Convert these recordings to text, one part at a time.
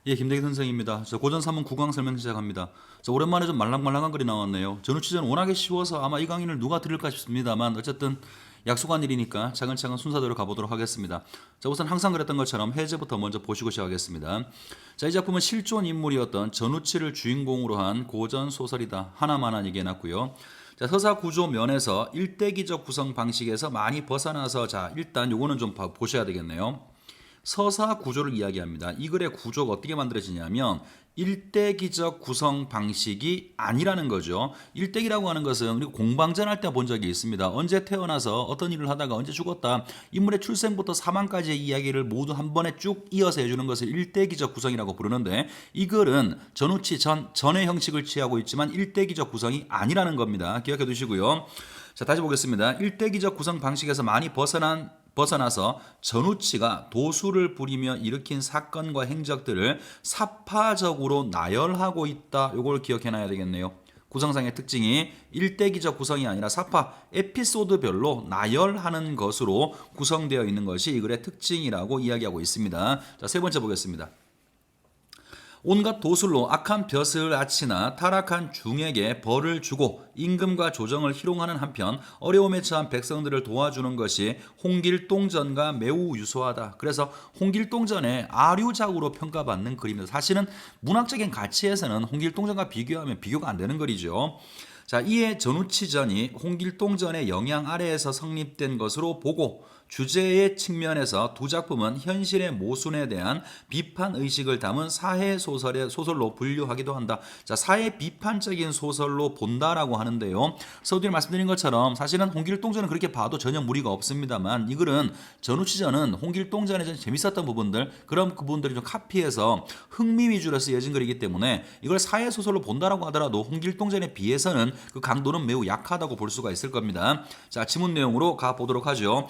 예, 김대기 선생입니다. 고전 3문 구강 설명 시작합니다. 오랜만에 좀 말랑말랑한 글이 나왔네요. 전우치전 워낙에 쉬워서 아마 이 강의를 누가 들을까 싶습니다만 어쨌든 약속한 일이니까 차근차근 순서대로 가보도록 하겠습니다. 우선 항상 그랬던 것처럼 해제부터 먼저 보시고 시작하겠습니다. 이 작품은 실존 인물이었던 전우치를 주인공으로 한 고전 소설이다. 하나만한 얘기해놨고요. 서사 구조 면에서 일대기적 구성 방식에서 많이 벗어나서 일단 요거는 좀 보셔야 되겠네요. 서사 구조를 이야기합니다. 이 글의 구조가 어떻게 만들어지냐면 일대기적 구성 방식이 아니라는 거죠. 일대기라고 하는 것은 우리 공방전 할 때 본 적이 있습니다. 언제 태어나서 어떤 일을 하다가 언제 죽었다. 인물의 출생부터 사망까지의 이야기를 모두 한 번에 쭉 이어서 해주는 것을 일대기적 구성이라고 부르는데 이 글은 전우치 전의 형식을 취하고 있지만 일대기적 구성이 아니라는 겁니다. 기억해 두시고요. 다시 보겠습니다. 일대기적 구성 방식에서 많이 벗어나서 전우치가 도수를 부리며 일으킨 사건과 행적들을 사파적으로 나열하고 있다. 이걸 기억해놔야 되겠네요. 구성상의 특징이 일대기적 구성이 아니라 사파, 에피소드별로 나열하는 것으로 구성되어 있는 것이 이 글의 특징이라고 이야기하고 있습니다. 세 번째 보겠습니다. 온갖 도술로 악한 벼슬 아치나 타락한 중에게 벌을 주고 임금과 조정을 희롱하는 한편 어려움에 처한 백성들을 도와주는 것이 홍길동전과 매우 유사하다. 그래서 홍길동전의 아류작으로 평가받는 글입니다. 사실은 문학적인 가치에서는 홍길동전과 비교하면 비교가 안 되는 글이죠. 이에 전우치전이 홍길동전의 영향 아래에서 성립된 것으로 보고 주제의 측면에서 두 작품은 현실의 모순에 대한 비판 의식을 담은 사회 소설로 분류하기도 한다. 사회 비판적인 소설로 본다라고 하는데요. 서두에 말씀드린 것처럼 사실은 홍길동전은 그렇게 봐도 전혀 무리가 없습니다만 이 글은 전우치전은 홍길동전에 좀 재밌었던 부분들 그런 부분들이 좀 카피해서 흥미 위주로 쓰여진 글이기 때문에 이걸 사회 소설로 본다라고 하더라도 홍길동전에 비해서는 그 강도는 매우 약하다고 볼 수가 있을 겁니다. 지문 내용으로 가보도록 하죠.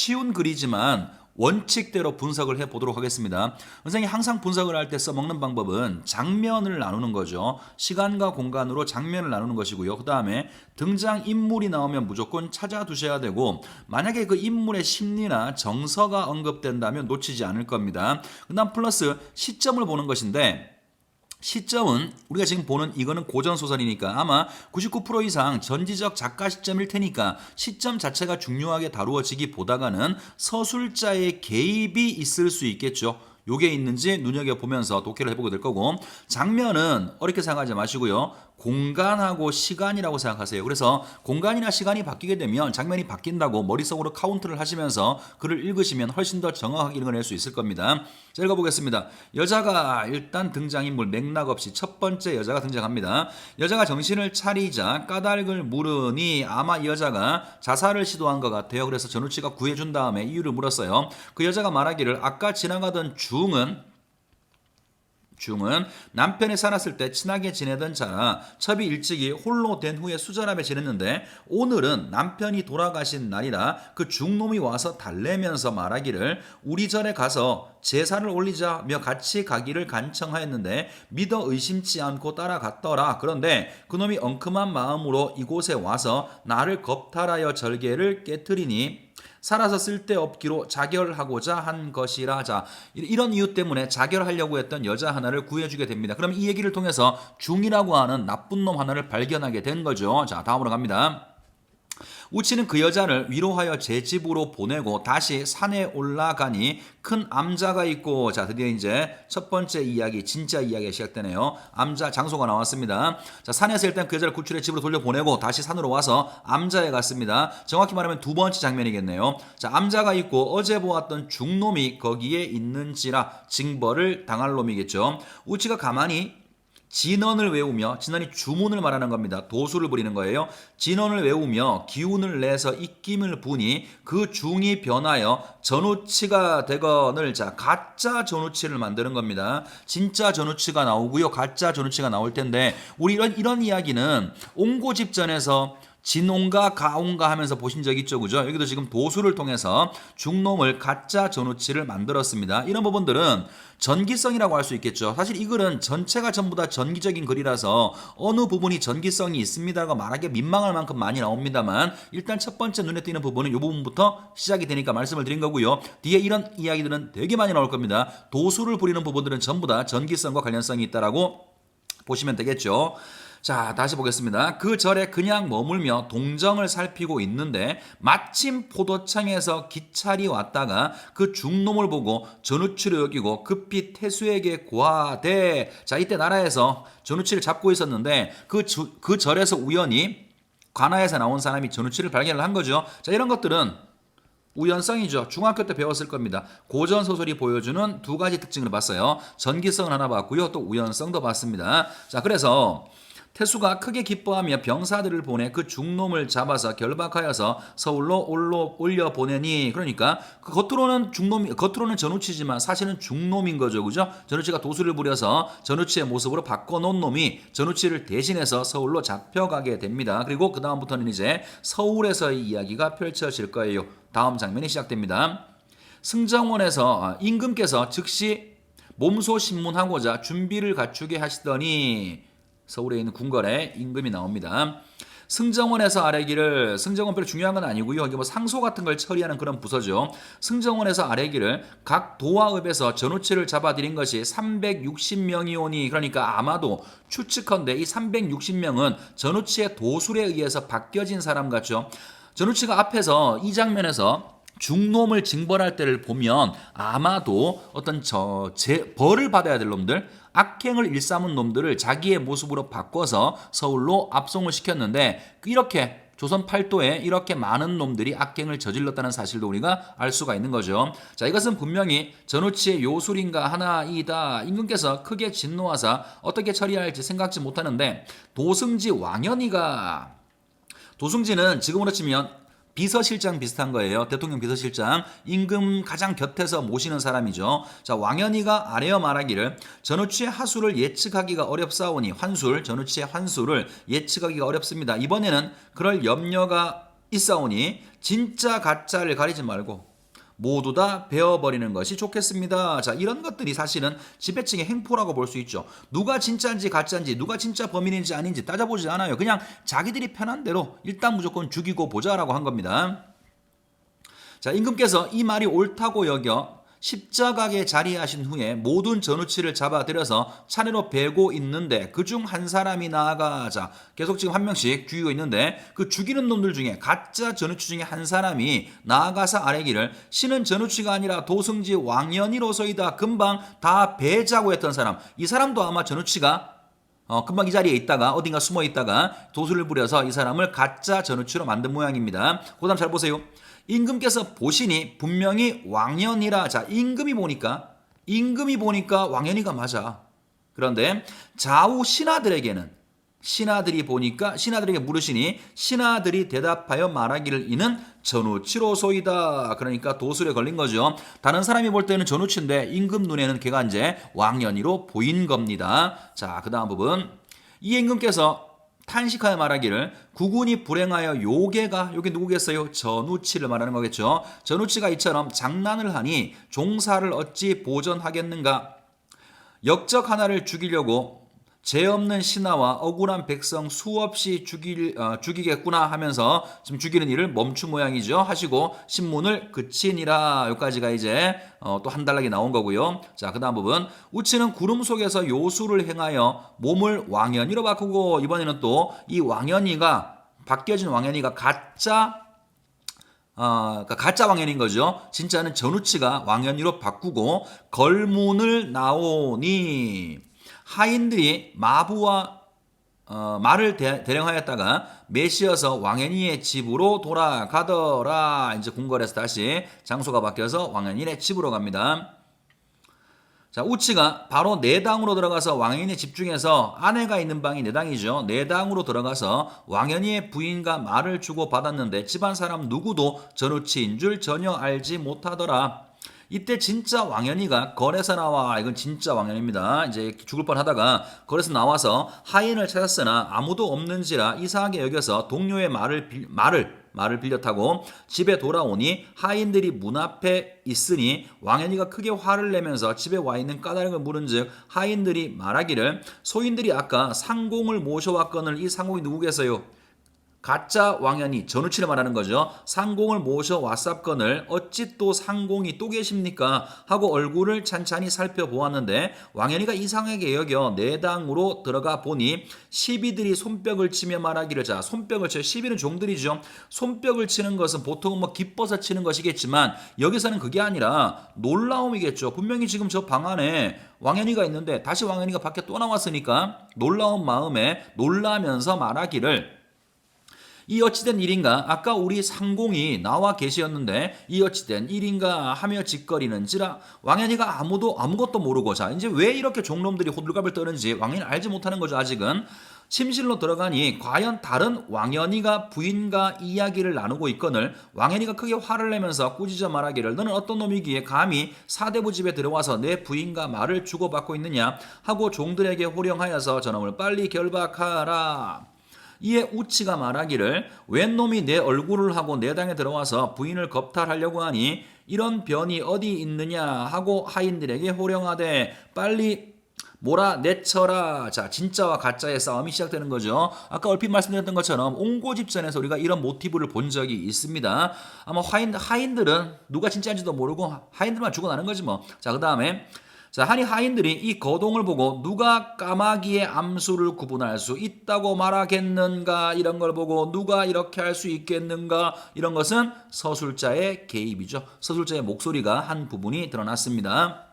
쉬운 글이지만 원칙대로 분석을 해보도록 하겠습니다. 선생님이 항상 분석을 할 때 써먹는 방법은 장면을 나누는 거죠. 시간과 공간으로 장면을 나누는 것이고요. 그 다음에 등장인물이 나오면 무조건 찾아두셔야 되고 만약에 그 인물의 심리나 정서가 언급된다면 놓치지 않을 겁니다. 그 다음 플러스 시점을 보는 것인데 시점은 우리가 지금 보는 이거는 고전 소설이니까 아마 99% 이상 전지적 작가 시점일 테니까 시점 자체가 중요하게 다루어지기보다는 서술자의 개입이 있을 수 있겠죠. 요게 있는지 눈여겨보면서 독해를 해보게 될 거고 장면은 어렵게 생각하지 마시고요. 공간하고 시간이라고 생각하세요. 그래서 공간이나 시간이 바뀌게 되면 장면이 바뀐다고 머릿속으로 카운트를 하시면서 글을 읽으시면 훨씬 더 정확하게 읽어낼 수 있을 겁니다. 자, 읽어보겠습니다. 여자가 일단 등장인물 맥락 없이 첫 번째 여자가 등장합니다. 여자가 정신을 차리자 까닭을 물으니 아마 이 여자가 자살을 시도한 것 같아요. 그래서 전우치가 구해준 다음에 이유를 물었어요. 그 여자가 말하기를 아까 지나가던 중은 남편이 살았을 때 친하게 지내던 자라 첩이 일찍이 홀로 된 후에 수절하며 지냈는데 오늘은 남편이 돌아가신 날이라 그 중놈이 와서 달래면서 말하기를 우리 절에 가서 제사를 올리자며 같이 가기를 간청하였는데 믿어 의심치 않고 따라갔더라. 그런데 그놈이 엉큼한 마음으로 이곳에 와서 나를 겁탈하여 절개를 깨트리니 살아서 쓸데없기로 자결하고자 한 것이라. 이런 이유 때문에 자결하려고 했던 여자 하나를 구해주게 됩니다. 그럼 이 얘기를 통해서 중이라고 하는 나쁜 놈 하나를 발견하게 된 거죠. 다음으로 갑니다. 우치는 그 여자를 위로하여 제 집으로 보내고 다시 산에 올라가니 큰 암자가 있고 드디어 이제 첫 번째 이야기 진짜 이야기가 시작되네요. 암자 장소가 나왔습니다. 산에서 일단 그 여자를 구출해 집으로 돌려보내고 다시 산으로 와서 암자에 갔습니다. 정확히 말하면 두 번째 장면이겠네요. 암자가 있고 어제 보았던 중놈이 거기에 있는지라 징벌을 당할 놈이겠죠. 우치가 가만히 진언을 외우며 진언이 주문을 말하는 겁니다. 도수를 부리는 거예요. 진언을 외우며 기운을 내서 입김을 부니 그 중이 변하여 전우치가 되거늘 가짜 전우치를 만드는 겁니다. 진짜 전우치가 나오고요. 가짜 전우치가 나올 텐데 우리 이런 이야기는 옹고집전에서 진온가 가온가 하면서 보신 적 있죠, 그죠? 여기도 지금 도수를 통해서 중놈을 가짜 전우치를 만들었습니다. 이런 부분들은 전기성이라고 할 수 있겠죠. 사실 이 글은 전체가 전부 다 전기적인 글이라서 어느 부분이 전기성이 있습니다라고 말하기 민망할 만큼 많이 나옵니다만, 일단 첫 번째 눈에 띄는 부분은 이 부분부터 시작이 되니까 말씀을 드린 거고요. 뒤에 이런 이야기들은 되게 많이 나올 겁니다. 도수를 부리는 부분들은 전부 다 전기성과 관련성이 있다라고 보시면 되겠죠. 자, 다시 보겠습니다. 그 절에 그냥 머물며 동정을 살피고 있는데 마침 포도청에서 기찰이 왔다가 그 중놈을 보고 전우치로 여기고 급히 태수에게 고하되. 자, 이때 나라에서 전우치를 잡고 있었는데 그 절에서 우연히 관아에서 나온 사람이 전우치를 발견을 한 거죠. 자, 이런 것들은 우연성이죠. 중학교 때 배웠을 겁니다. 고전 소설이 보여주는 두 가지 특징을 봤어요. 전기성을 하나 봤고요. 또 우연성도 봤습니다. 자, 그래서 태수가 크게 기뻐하며 병사들을 보내 그 중놈을 잡아서 결박하여서 서울로 올려 보내니. 그러니까 그 겉으로는 전우치지만 사실은 중놈인 거죠, 그죠? 전우치가 도수를 부려서 전우치의 모습으로 바꿔놓은 놈이 전우치를 대신해서 서울로 잡혀가게 됩니다. 그리고 그 다음부터는 이제 서울에서의 이야기가 펼쳐질 거예요. 다음 장면이 시작됩니다. 승정원에서 임금께서 즉시 몸소 신문하고자 준비를 갖추게 하시더니. 서울에 있는 궁궐에 임금이 나옵니다. 승정원에서 아래기를, 승정원 별로 중요한 건 아니고요. 이게 뭐 상소 같은 걸 처리하는 그런 부서죠. 승정원에서 아래기를 각 도화읍에서 전우치를 잡아들인 것이 360명이오니. 그러니까 아마도 추측컨대 이 360명은 전우치의 도술에 의해서 바뀌어진 사람 같죠. 전우치가 앞에서 이 장면에서 중놈을 징벌할 때를 보면 아마도 어떤 벌을 받아야 될 놈들, 악행을 일삼은 놈들을 자기의 모습으로 바꿔서 서울로 압송을 시켰는데, 이렇게 조선 팔도에 이렇게 많은 놈들이 악행을 저질렀다는 사실도 우리가 알 수가 있는 거죠. 자, 이것은 분명히 전우치의 요술인가 하나이다. 임금께서 크게 진노하사 어떻게 처리할지 생각지 못하는데, 도승지는 지금으로 치면 비서실장 비슷한 거예요. 대통령 비서실장, 임금 가장 곁에서 모시는 사람이죠. 자, 왕연이가 아래어 말하기를 전우치의 하수를 예측하기가 어렵사오니, 전우치의 환수를 예측하기가 어렵습니다. 이번에는 그럴 염려가 있사오니 진짜 가짜를 가리지 말고 모두 다 베어버리는 것이 좋겠습니다. 자, 이런 것들이 사실은 지배층의 행포라고 볼 수 있죠. 누가 진짜인지 가짜인지, 누가 진짜 범인인지 아닌지 따져보지 않아요. 그냥 자기들이 편한 대로 일단 무조건 죽이고 보자라고 한 겁니다. 자, 임금께서 이 말이 옳다고 여겨 십자가에 자리하신 후에 모든 전우치를 잡아들여서 차례로 베고 있는데 그중 한 사람이 나아가. 자, 계속 지금 한 명씩 죽이고 있는데 그 죽이는 놈들 중에 가짜 전우치 중에 한 사람이 나아가서 아뢰기를 신은 전우치가 아니라 도승지 왕연이로소이다. 금방 다 베자고 했던 사람, 이 사람도 아마 전우치가 금방 이 자리에 있다가 어딘가 숨어 있다가 도술을 부려서 이 사람을 가짜 전우치로 만든 모양입니다. 그 다음 잘 보세요. 임금께서 보시니 분명히 왕연이라. 자, 임금이 보니까 왕연이가 맞아. 그런데 좌우 신하들에게는, 신하들이 보니까 신하들에게 물으시니 신하들이 대답하여 말하기를 이는 전우치로소이다. 그러니까 도술에 걸린 거죠. 다른 사람이 볼 때는 전우치인데 임금 눈에는 걔가 이제 왕연이로 보인 겁니다. 자, 그 다음 부분. 이 임금께서 탄식하여 말하기를 국운이 불행하여 요괴가, 요게 누구겠어요? 전우치를 말하는 거겠죠. 전우치가 이처럼 장난을 하니 종사를 어찌 보전하겠는가. 역적 하나를 죽이려고 죄 없는 신하와 억울한 백성 수없이 죽이겠구나 하면서 지금 죽이는 일을 멈춘 모양이죠. 하시고 신문을 그치니라. 여기까지가 이제 또 한 단락이 나온 거고요. 자, 그 다음 부분. 우치는 구름 속에서 요술을 행하여 몸을 왕연이로 바꾸고. 이번에는 또 이 왕연이가, 바뀌어진 왕연이가 가짜 왕연인 거죠. 진짜는 전우치가 왕연이로 바꾸고 걸문을 나오니. 하인들이 마부와 말을 대령하였다가 매시어서 왕연이의 집으로 돌아가더라. 이제 궁궐에서 다시 장소가 바뀌어서 왕연이의 집으로 갑니다. 자, 우치가 바로 내당으로 들어가서 왕연이의 집 중에서 아내가 있는 방이 내당이죠. 내당으로 들어가서 왕연이의 부인과 말을 주고 받았는데 집안 사람 누구도 전우치인 줄 전혀 알지 못하더라. 이때 진짜 왕연이가 걸에서 나와. 이건 진짜 왕연입니다. 이제 죽을 뻔하다가 걸에서 나와서 하인을 찾았으나 아무도 없는지라 이상하게 여겨서 동료의 말을 빌려 타고 집에 돌아오니 하인들이 문 앞에 있으니 왕연이가 크게 화를 내면서 집에 와 있는 까닭을 물은즉 하인들이 말하기를 소인들이 아까 상공을 모셔왔거늘 이 상공이 누구겠어요? 가짜 왕연이 전우치를 말하는 거죠. 상공을 모셔 왔sap건을 어찌 또 상공이 또 계십니까? 하고 얼굴을 찬찬히 살펴보았는데 왕연이가 이상하게 여겨 내당으로 들어가 보니 시비들이 손뼉을 치며 말하기를 자 손뼉을 쳐요. 시비는 종들이죠. 손뼉을 치는 것은 보통은 뭐 기뻐서 치는 것이겠지만 여기서는 그게 아니라 놀라움이겠죠. 분명히 지금 저 방 안에 왕연이가 있는데 다시 왕연이가 밖에 또 나왔으니까 놀라운 마음에 놀라면서 말하기를 이 어찌된 일인가? 아까 우리 상공이 나와 계시었는데 이 어찌된 일인가 하며 짓거리는지라 왕연이가 아무것도 모르고 자 이제 왜 이렇게 종놈들이 호들갑을 떠는지 왕연이 알지 못하는 거죠. 아직은 침실로 들어가니 과연 다른 왕연이가 부인과 이야기를 나누고 있거늘 왕연이가 크게 화를 내면서 꾸짖어 말하기를 너는 어떤 놈이기에 감히 사대부 집에 들어와서 내 부인과 말을 주고받고 있느냐 하고 종들에게 호령하여서 저놈을 빨리 결박하라. 이에 우치가 말하기를 웬 놈이 내 얼굴을 하고 내 당에 들어와서 부인을 겁탈하려고 하니 이런 변이 어디 있느냐 하고 하인들에게 호령하되 빨리 몰아내쳐라. 자, 진짜와 가짜의 싸움이 시작되는 거죠. 아까 얼핏 말씀드렸던 것처럼 옹고집전에서 우리가 이런 모티브를 본 적이 있습니다. 아마 하인들은 누가 진짜인지도 모르고 하인들만 죽어나는 거지 뭐. 자, 그 다음에 자, 하니 하인들이 이 거동을 보고 누가 까마귀의 암수를 구분할 수 있다고 말하겠는가 이런 걸 보고 누가 이렇게 할 수 있겠는가 이런 것은 서술자의 개입이죠. 서술자의 목소리가 한 부분이 드러났습니다.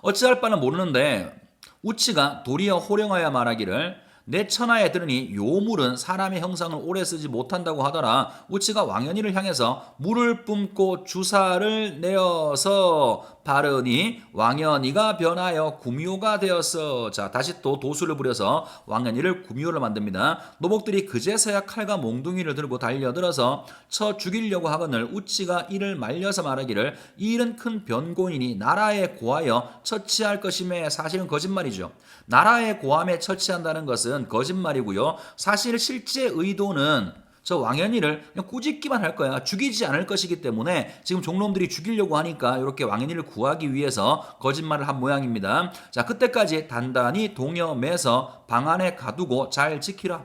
어찌할 바는 모르는데 우치가 도리어 호령하여 말하기를 내 천하에 들으니 요물은 사람의 형상을 오래 쓰지 못한다고 하더라. 우치가 왕연이를 향해서 물을 뿜고 주사를 내어서 바르니 왕연이가 변하여 구미호가 되었어. 자, 다시 또 도수를 부려서 왕연이를 구미호를 만듭니다. 노복들이 그제서야 칼과 몽둥이를 들고 달려들어서 쳐 죽이려고 하거늘 우치가 이를 말려서 말하기를 이 일은 큰 변고이니 나라에 고하여 처치할 것임에 사실은 거짓말이죠. 나라의 고함에 처치한다는 것은 거짓말이고요. 사실 실제 의도는 저 왕연이를 그냥 꾸짖기만 할 거야. 죽이지 않을 것이기 때문에 지금 종놈들이 죽이려고 하니까 이렇게 왕연이를 구하기 위해서 거짓말을 한 모양입니다. 자, 그때까지 단단히 동여매서 방 안에 가두고 잘 지키라.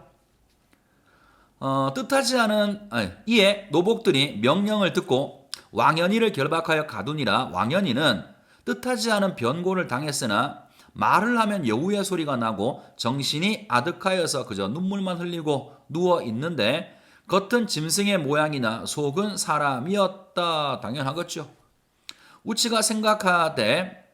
이에 노복들이 명령을 듣고 왕연이를 결박하여 가두니라. 왕연이는 뜻하지 않은 변고를 당했으나 말을 하면 여우의 소리가 나고 정신이 아득하여서 그저 눈물만 흘리고 누워 있는데 겉은 짐승의 모양이나 속은 사람이었다. 당연하겠죠. 우치가 생각하되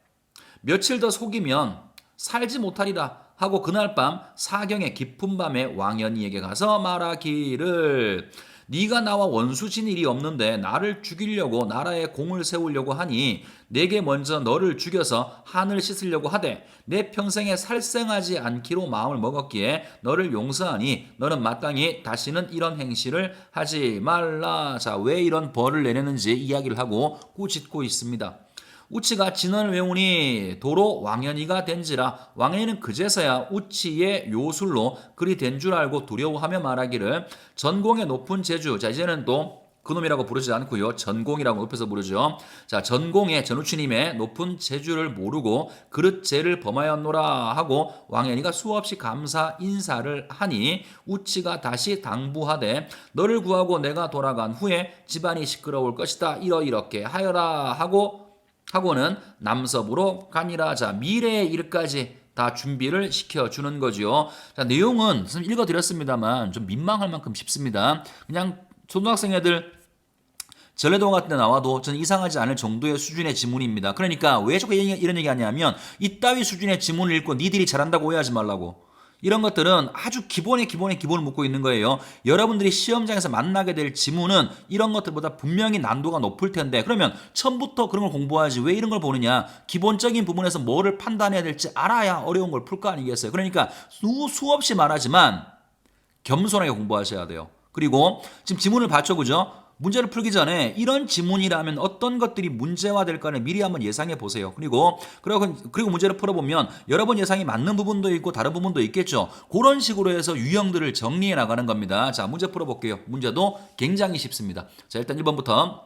며칠 더 속이면 살지 못하리라 하고 그날 밤 사경의 깊은 밤에 왕연이에게 가서 말하기를 네가 나와 원수진 일이 없는데 나를 죽이려고 나라에 공을 세우려고 하니 내게 먼저 너를 죽여서 한을 씻으려고 하되 내 평생에 살생하지 않기로 마음을 먹었기에 너를 용서하니 너는 마땅히 다시는 이런 행실을 하지 말라. 자, 왜 이런 벌을 내리는지 이야기를 하고 꾸짖고 있습니다. 우치가 진언을 외우니 도로 왕연이가 된지라. 왕연이는 그제서야 우치의 요술로 그리 된 줄 알고 두려워하며 말하기를 전공의 높은 제주. 자, 이제는 또 그놈이라고 부르지 않고요. 전공이라고 높여서 부르죠. 자, 전공의 전우치님의 높은 재주를 모르고 그릇 죄를 범하였노라 하고 왕연이가 수없이 감사 인사를 하니 우치가 다시 당부하되 너를 구하고 내가 돌아간 후에 집안이 시끄러울 것이다. 이렇게 하여라 하고는 남섭으로 가니라. 자, 미래의 일까지 다 준비를 시켜주는 거죠. 자, 내용은 읽어드렸습니다만 좀 민망할 만큼 쉽습니다. 그냥 초등학생 애들 전래동 같은 데 나와도 저는 이상하지 않을 정도의 수준의 지문입니다. 그러니까 왜 자꾸 이런 얘기 하냐면 이따위 수준의 지문을 읽고 니들이 잘한다고 오해하지 말라고. 이런 것들은 아주 기본의 기본을 묻고 있는 거예요. 여러분들이 시험장에서 만나게 될 지문은 이런 것들보다 분명히 난도가 높을 텐데 그러면 처음부터 그런 걸 공부하지 왜 이런 걸 보느냐. 기본적인 부분에서 뭐를 판단해야 될지 알아야 어려운 걸 풀 거 아니겠어요. 그러니까 수없이 말하지만 겸손하게 공부하셔야 돼요. 그리고 지금 지문을 봤죠, 그죠? 문제를 풀기 전에 이런 지문이라면 어떤 것들이 문제화될까를 미리 한번 예상해 보세요. 그리고 문제를 풀어보면 여러 번 예상이 맞는 부분도 있고 다른 부분도 있겠죠. 그런 식으로 해서 유형들을 정리해 나가는 겁니다. 자, 문제 풀어볼게요. 문제도 굉장히 쉽습니다. 자, 일단 1번부터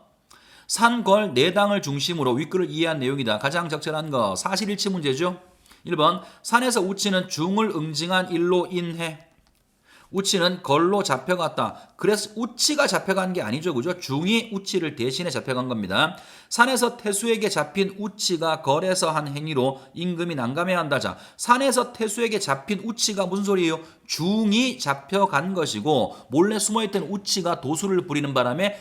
산, 걸, 내당을 중심으로 윗글을 이해한 내용이다. 가장 적절한 거 사실일치 문제죠. 1번 산에서 우치는 중을 응징한 일로 인해 우치는 걸로 잡혀갔다. 그래서 우치가 잡혀간 게 아니죠. 그죠? 중이 우치를 대신해 잡혀간 겁니다. 산에서 태수에게 잡힌 우치가 걸에서 한 행위로 임금이 난감해한다. 자, 산에서 태수에게 잡힌 우치가 무슨 소리예요? 중이 잡혀간 것이고 몰래 숨어있던 우치가 도수를 부리는 바람에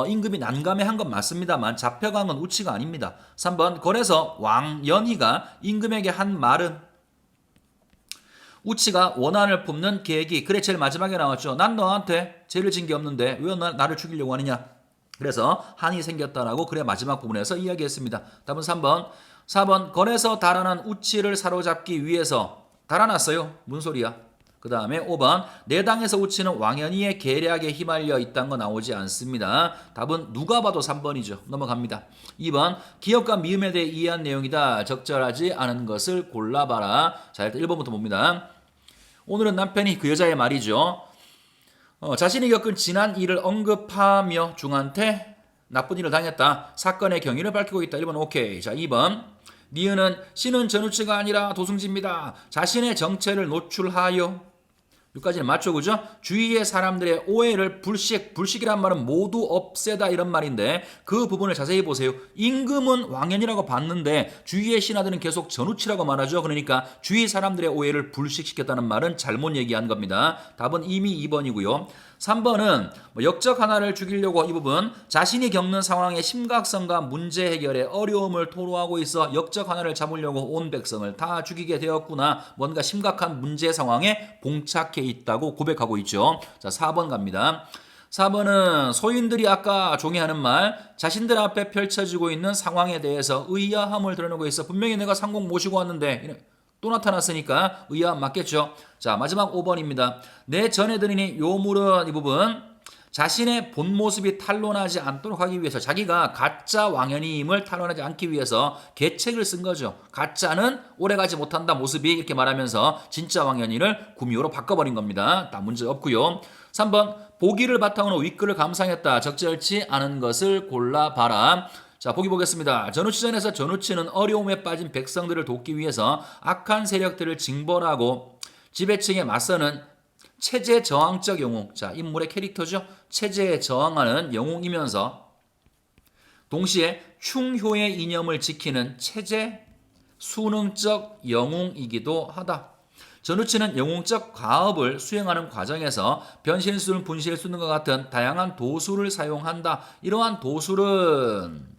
임금이 난감해한 건 맞습니다만 잡혀간 건 우치가 아닙니다. 3번 걸에서 왕연희가 임금에게 한 말은 우치가 원한을 품는 계획이 그래 제일 마지막에 나왔죠. 난 너한테 죄를 진 게 없는데 왜 나를 죽이려고 하느냐. 그래서 한이 생겼다라고 그래 마지막 부분에서 이야기했습니다. 답은 3번. 4번 걸에서 달아난 우치를 사로잡기 위해서 달아났어요. 무슨 소리야. 그 다음에 5번 내당에서 우치는 왕연희의 계략에 휘말려 있다는 거 나오지 않습니다. 답은 누가 봐도 3번이죠. 넘어갑니다. 2번 기업과 미음에 대해 이해한 내용이다. 적절하지 않은 것을 골라봐라. 자, 일단 1번부터 봅니다. 오늘은 남편이 그 여자의 말이죠. 자신이 겪은 지난 일을 언급하며 중한테 나쁜 일을 당했다. 사건의 경위를 밝히고 있다. 1번 오케이. 자, 2번 니은은 신은 전우치가 아니라 도승지입니다. 자신의 정체를 노출하여 여기까지는 맞죠, 그죠? 주위의 사람들의 오해를 불식이란 말은 모두 없애다 이런 말인데 그 부분을 자세히 보세요. 임금은 왕연이라고 봤는데 주위의 신하들은 계속 전우치라고 말하죠. 그러니까 주위 사람들의 오해를 불식시켰다는 말은 잘못 얘기한 겁니다. 답은 이미 2번이고요. 3번은 역적 하나를 죽이려고 이 부분 자신이 겪는 상황의 심각성과 문제 해결에 어려움을 토로하고 있어 역적 하나를 잡으려고 온 백성을 다 죽이게 되었구나. 뭔가 심각한 문제 상황에 봉착해 있다고 고백하고 있죠. 자, 4번 갑니다. 4번은 소인들이 아까 종이 하는 말 자신들 앞에 펼쳐지고 있는 상황에 대해서 의아함을 드러내고 있어. 분명히 내가 상공 모시고 왔는데 또 나타났으니까 의아함 맞겠죠. 자, 마지막 5번입니다. 내 전에 드리니 요물은 이 부분 자신의 본 모습이 탄로나지 않도록 하기 위해서 자기가 가짜 왕연희임을 탄로나지 않기 위해서 계책을 쓴 거죠. 가짜는 오래가지 못한다 모습이 이렇게 말하면서 진짜 왕연희를 구미호로 바꿔버린 겁니다. 다 문제 없고요. 3번 보기를 바탕으로 윗글을 감상했다. 적절치 않은 것을 골라봐라. 자, 보기 보겠습니다. 전우치전에서 전우치는 어려움에 빠진 백성들을 돕기 위해서 악한 세력들을 징벌하고 지배층에 맞서는 체제 저항적 영웅. 자, 인물의 캐릭터죠. 체제에 저항하는 영웅이면서 동시에 충효의 이념을 지키는 체제 수능적 영웅이기도 하다. 전우치는 영웅적 과업을 수행하는 과정에서 변실술, 분실술과 같은 다양한 도수를 사용한다. 이러한 도술은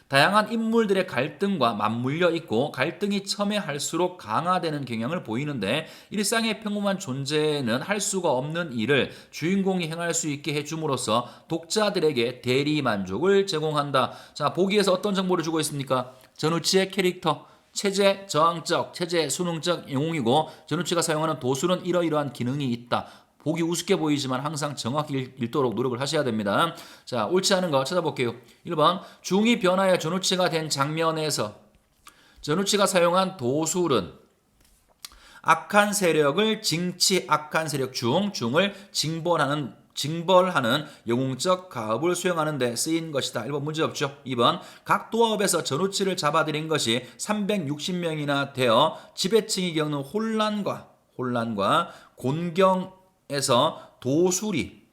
다양한 인물들의 갈등과 맞물려 있고 갈등이 첨예할수록 강화되는 경향을 보이는데 일상의 평범한 존재는 할 수가 없는 일을 주인공이 행할 수 있게 해줌으로써 독자들에게 대리 만족을 제공한다. 자, 보기에서 어떤 정보를 주고 있습니까? 전우치의 캐릭터 체제 저항적, 체제 수능적 영웅이고 전우치가 사용하는 도술은 이러이러한 기능이 있다. 보기 우습게 보이지만 항상 정확히 읽도록 노력을 하셔야 됩니다. 자, 옳지 않은 거 찾아볼게요. 1번 중이 변하여 전우치가 된 장면에서 전우치가 사용한 도술은 악한 세력을 악한 세력 중을 징벌하는 영웅적 가업을 수행하는 데 쓰인 것이다. 1번 문제 없죠. 2번 각 도읍에서 전우치를 잡아들인 것이 360명이나 되어 지배층이 겪는 혼란과 곤경에서 도술이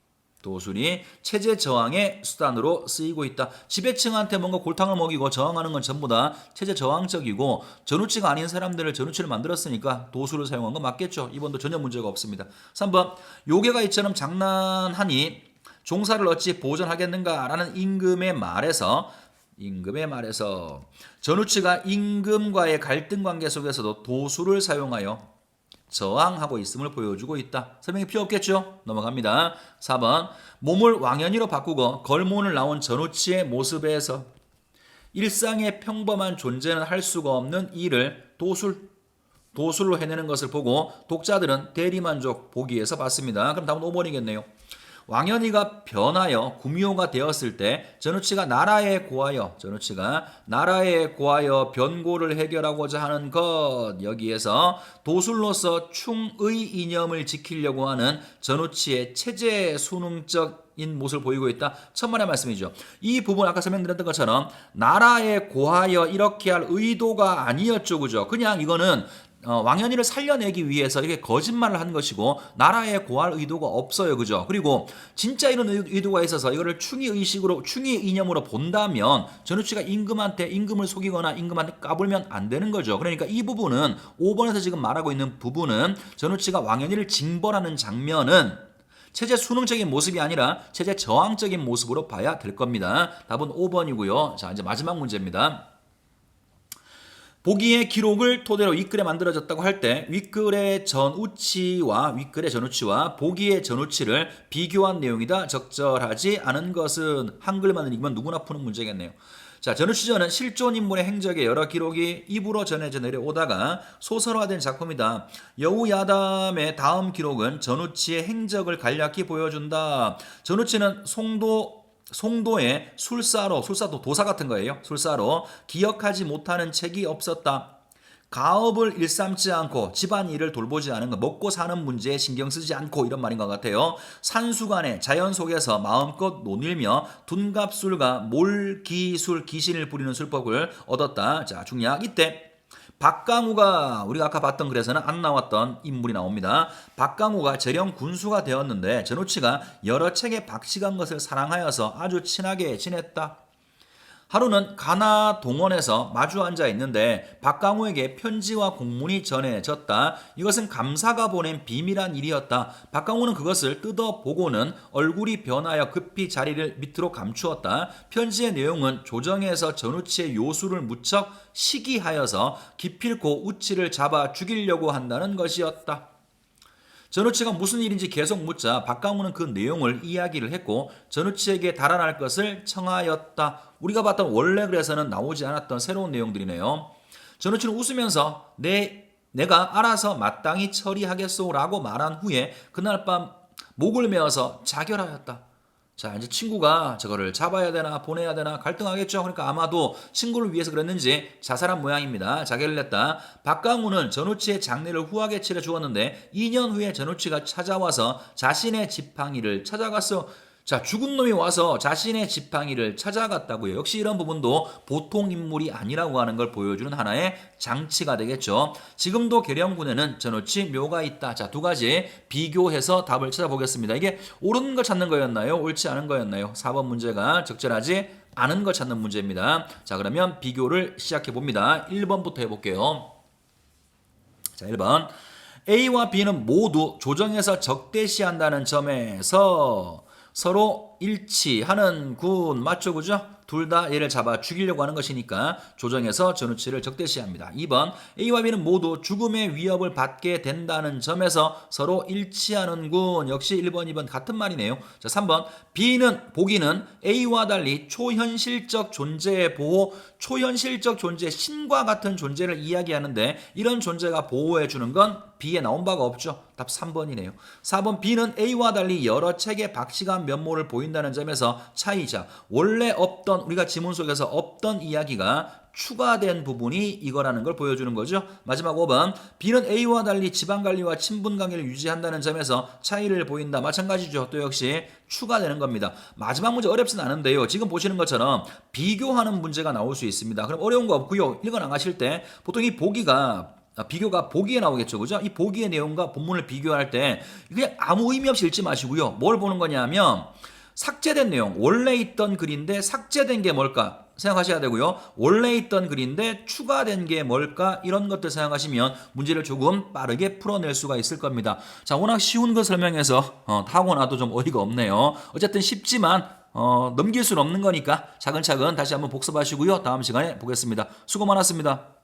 체제 저항의 수단으로 쓰이고 있다. 지배층한테 뭔가 골탕을 먹이고 저항하는 건 전부 다 체제 저항적이고 전우치가 아닌 사람들을 전우치를 만들었으니까 도술을 사용한 건 맞겠죠. 2번도 전혀 문제가 없습니다. 3번 요괴가 이처럼 장난하니 종사를 어찌 보존하겠는가라는 임금의 말에서 전우치가 임금과의 갈등 관계 속에서도 도술을 사용하여 저항하고 있음을 보여주고 있다. 설명이 필요 없겠죠? 넘어갑니다. 4번 몸을 왕연희로 바꾸고 걸문을 나온 전우치의 모습에서 일상의 평범한 존재는 할 수가 없는 일을 도술로 해내는 것을 보고 독자들은 대리만족 보기에서 봤습니다. 그럼 답은 5번이겠네요. 왕현이가 변하여 구미호가 되었을 때 전우치가 나라에 고하여 변고를 해결하고자 하는 것, 여기에서 도술로서 충의 이념을 지키려고 하는 전우치의 체제 순응적인 모습을 보이고 있다. 천만의 말씀이죠. 이 부분 아까 설명드렸던 것처럼 나라에 고하여 이렇게 할 의도가 아니었죠. 그죠? 그냥 이거는 왕현이를 살려내기 위해서 이렇게 거짓말을 한 것이고 나라에 고할 의도가 없어요. 그죠? 그리고 진짜 이런 의도가 있어서 이거를 충의 이념으로 본다면 전우치가 임금을 속이거나 임금한테 까불면 안 되는 거죠. 그러니까 이 부분은 5번에서 지금 말하고 있는 부분은 전우치가 왕현이를 징벌하는 장면은 체제 순응적인 모습이 아니라 체제 저항적인 모습으로 봐야 될 겁니다. 답은 5번이고요. 자, 이제 마지막 문제입니다. 보기의 기록을 토대로 윗글에 만들어졌다고 할 때 윗글의 전우치와 보기의 전우치를 비교한 내용이다. 적절하지 않은 것은 한글만 읽으면 누구나 푸는 문제겠네요. 자, 전우치전은 실존 인물의 행적의 여러 기록이 입으로 전해져 내려오다가 소설화된 작품이다. 여우야담의 다음 기록은 전우치의 행적을 간략히 보여준다. 전우치는 송도의 술사도 도사 같은 거예요. 술사로 기억하지 못하는 책이 없었다. 가업을 일삼지 않고 집안일을 돌보지 않은 것, 먹고 사는 문제에 신경 쓰지 않고 이런 말인 것 같아요. 산수간에 자연 속에서 마음껏 논일며 둔갑술과 몰기술 귀신을 부리는 술법을 얻었다. 자, 중약 이때 박강우가 우리가 아까 봤던 글에서는 안 나왔던 인물이 나옵니다. 박강우가 재령 군수가 되었는데 전우치가 여러 책에 박식한 것을 사랑하여서 아주 친하게 지냈다. 하루는 가나 동원에서 마주 앉아 있는데 박강우에게 편지와 공문이 전해졌다. 이것은 감사가 보낸 비밀한 일이었다. 박강우는 그것을 뜯어보고는 얼굴이 변하여 급히 자리를 밑으로 감추었다. 편지의 내용은 조정에서 전우치의 요술을 무척 시기하여서 기필코 우치를 잡아 죽이려고 한다는 것이었다. 전우치가 무슨 일인지 계속 묻자 박강우는 그 내용을 이야기를 했고 전우치에게 달아날 것을 청하였다. 우리가 봤던 원래 글에서는 나오지 않았던 새로운 내용들이네요. 전우치는 웃으면서 내가 알아서 마땅히 처리하겠소라고 말한 후에 그날 밤 목을 메어서 자결하였다. 자, 이제 친구가 저거를 잡아야 되나 보내야 되나 갈등하겠죠. 그러니까 아마도 친구를 위해서 그랬는지 자살한 모양입니다. 자결을 냈다. 박강우는 전우치의 장례를 후하게 치러 주었는데 2년 후에 전우치가 찾아와서 자신의 지팡이를 찾아갔어. 자, 죽은 놈이 와서 자신의 지팡이를 찾아갔다고요. 역시 이런 부분도 보통 인물이 아니라고 하는 걸 보여주는 하나의 장치가 되겠죠. 지금도 계령군에는 전우치 묘가 있다. 자, 두 가지 비교해서 답을 찾아보겠습니다. 이게 옳은 걸 찾는 거였나요? 옳지 않은 거였나요? 4번 문제가 적절하지 않은 걸 찾는 문제입니다. 자, 그러면 비교를 시작해 봅니다. 1번부터 해볼게요. 자, 1번. A와 B는 모두 조정에서 적대시한다는 점에서 서로 일치하는 군 맞죠? 그죠? 둘 다 얘를 잡아 죽이려고 하는 것이니까 조정에서 전우치를 적대시합니다. 2번 A와 B는 모두 죽음의 위협을 받게 된다는 점에서 서로 일치하는군. 역시 1번, 2번 같은 말이네요. 자, 3번 보기는 A와 달리 초현실적 존재의 보호, 초현실적 존재, 신과 같은 존재를 이야기하는데 이런 존재가 보호해 주는 건 B에 나온 바가 없죠. 답 3번이네요. 4번 B는 A와 달리 여러 책의 박식한 면모를 보인다는 점에서 차이자 원래 없던 우리가 지문 속에서 없던 이야기가 추가된 부분이 이거라는 걸 보여주는 거죠. 마지막 5번 B는 A와 달리 지방관리와 친분관계를 유지한다는 점에서 차이를 보인다. 마찬가지죠. 또 역시 추가되는 겁니다. 마지막 문제 어렵진 않은데요. 지금 보시는 것처럼 비교하는 문제가 나올 수 있습니다. 그럼 어려운 거 없고요. 읽어 나가실 때 보통 이 비교가 보기에 나오겠죠. 그죠? 이 보기의 내용과 본문을 비교할 때 그냥 아무 의미 없이 읽지 마시고요. 뭘 보는 거냐면 삭제된 내용, 원래 있던 글인데 삭제된 게 뭘까 생각하셔야 되고요. 원래 있던 글인데 추가된 게 뭘까 이런 것들 생각하시면 문제를 조금 빠르게 풀어낼 수가 있을 겁니다. 자, 워낙 쉬운 거 설명해서 하고 나도 좀 어이가 없네요. 어쨌든 쉽지만 넘길 수는 없는 거니까 차근차근 다시 한번 복습하시고요. 다음 시간에 보겠습니다. 수고 많았습니다.